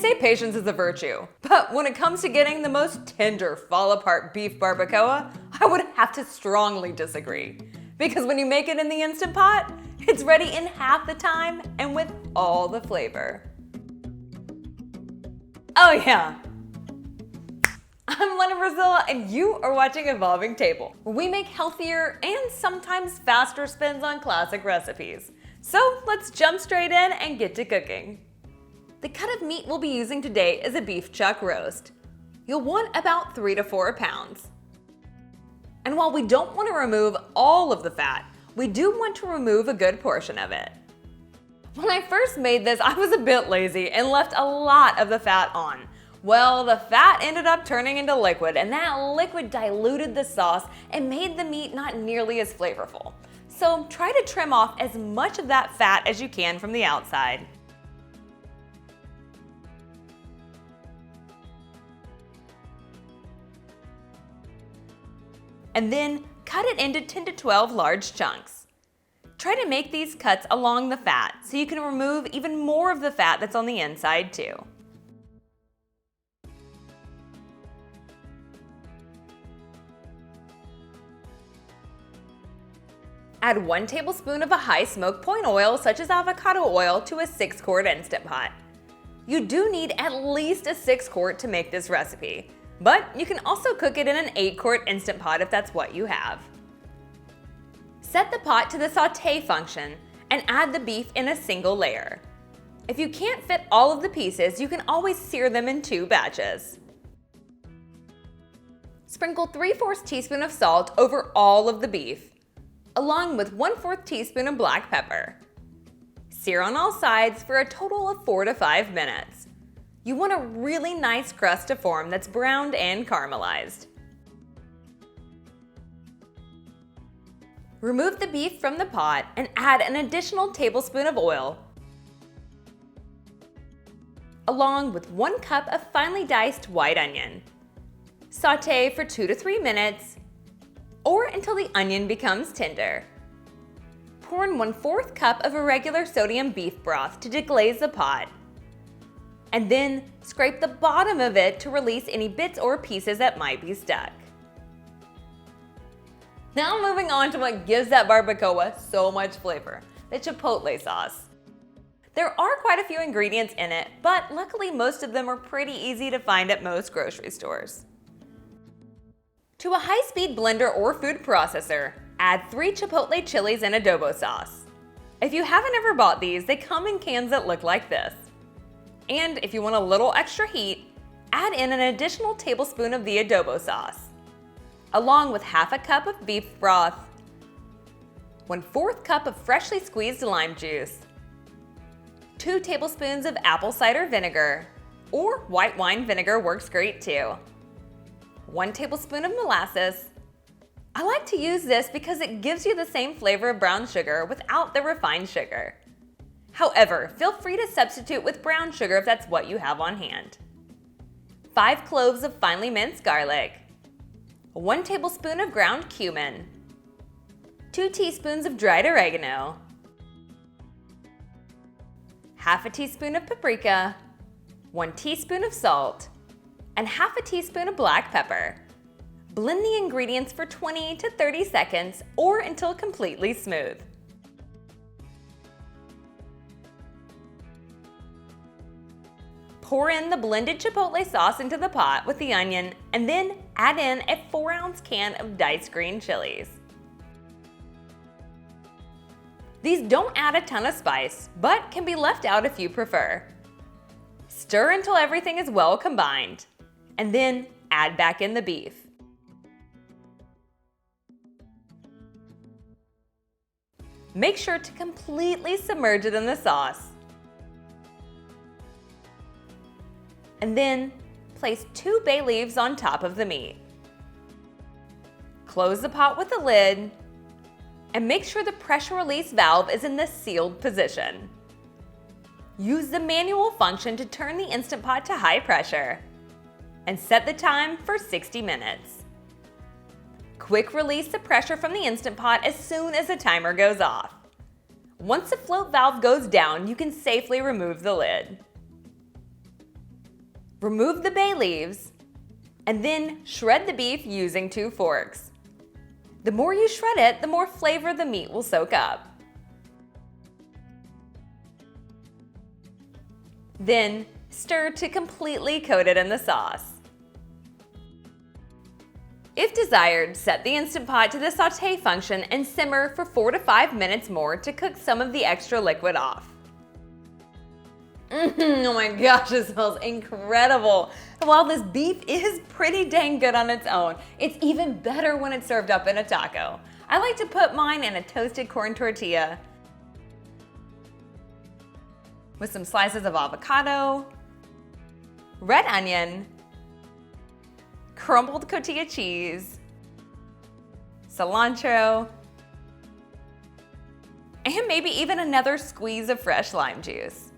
say patience is a virtue, but when it comes to getting the most tender, fall-apart beef barbacoa, I would have to strongly disagree. Because when you make it in the Instant Pot, it's ready in half the time and with all the flavor. Oh yeah, I'm Lena Brazilla, and you are watching Evolving Table, where we make healthier and sometimes faster spins on classic recipes. So let's jump straight in and get to cooking. The cut of meat we'll be using today is a beef chuck roast. You'll want about 3 to 4 pounds. And while we don't want to remove all of the fat, we do want to remove a good portion of it. When I first made this, I was a bit lazy and left a lot of the fat on. Well, the fat ended up turning into liquid, and that liquid diluted the sauce and made the meat not nearly as flavorful. So try to trim off as much of that fat as you can from the outside. And then cut it into 10 to 12 large chunks. Try to make these cuts along the fat so you can remove even more of the fat that's on the inside too. Add 1 tablespoon of a high smoke point oil such as avocado oil to a 6-quart Instant Pot. You do need at least a 6-quart to make this recipe, but you can also cook it in an 8-quart Instant Pot if that's what you have. Set the pot to the sauté function and add the beef in a single layer. If you can't fit all of the pieces, you can always sear them in 2 batches. Sprinkle 3/4 teaspoon of salt over all of the beef, along with 1/4 teaspoon of black pepper. Sear on all sides for a total of 4 to 5 minutes. You want a really nice crust to form that's browned and caramelized. Remove the beef from the pot and add an additional tablespoon of oil, along with 1 cup of finely diced white onion. Sauté for 2 to 3 minutes, or until the onion becomes tender. Pour in 1/4 cup of irregular sodium beef broth to deglaze the pot, and then scrape the bottom of it to release any bits or pieces that might be stuck. Now moving on to what gives that barbacoa so much flavor, the Chipotle sauce. There are quite a few ingredients in it, but luckily most of them are pretty easy to find at most grocery stores. To a high-speed blender or food processor, add 3 Chipotle chilies and adobo sauce. If you haven't ever bought these, they come in cans that look like this. And if you want a little extra heat, add in an additional tablespoon of the adobo sauce, along with 1/2 cup of beef broth, 1/4 cup of freshly squeezed lime juice, 2 tablespoons of apple cider vinegar, or white wine vinegar works great too, 1 tablespoon of molasses. I like to use this because it gives you the same flavor of brown sugar without the refined sugar. However, feel free to substitute with brown sugar if that's what you have on hand. 5 cloves of finely minced garlic, 1 tablespoon of ground cumin, 2 teaspoons of dried oregano, 1/2 teaspoon of paprika, 1 teaspoon of salt, and 1/2 teaspoon of black pepper. Blend the ingredients for 20 to 30 seconds or until completely smooth. Pour in the blended Chipotle sauce into the pot with the onion, and then add in a 4-ounce can of diced green chilies. These don't add a ton of spice, but can be left out if you prefer. Stir until everything is well combined, and then add back in the beef. Make sure to completely submerge it in the sauce. And then place 2 bay leaves on top of the meat. Close the pot with the lid and make sure the pressure release valve is in the sealed position. Use the manual function to turn the Instant Pot to high pressure and set the time for 60 minutes. Quick release the pressure from the Instant Pot as soon as the timer goes off. Once the float valve goes down, you can safely remove the lid. Remove the bay leaves, and then shred the beef using 2 forks. The more you shred it, the more flavor the meat will soak up. Then stir to completely coat it in the sauce. If desired, set the Instant Pot to the sauté function and simmer for 4 to 5 minutes more to cook some of the extra liquid off. Oh my gosh, it smells incredible. And while this beef is pretty dang good on its own, it's even better when it's served up in a taco. I like to put mine in a toasted corn tortilla with some slices of avocado, red onion, crumbled cotija cheese, cilantro, and maybe even another squeeze of fresh lime juice.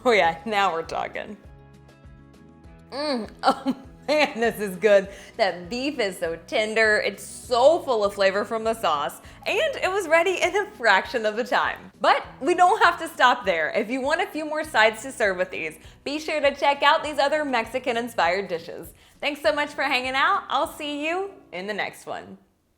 Oh yeah, now we're talking. Oh man, this is good. That beef is so tender, it's so full of flavor from the sauce, and it was ready in a fraction of the time. But we don't have to stop there. If you want a few more sides to serve with these, be sure to check out these other Mexican-inspired dishes. Thanks so much for hanging out. I'll see you in the next one.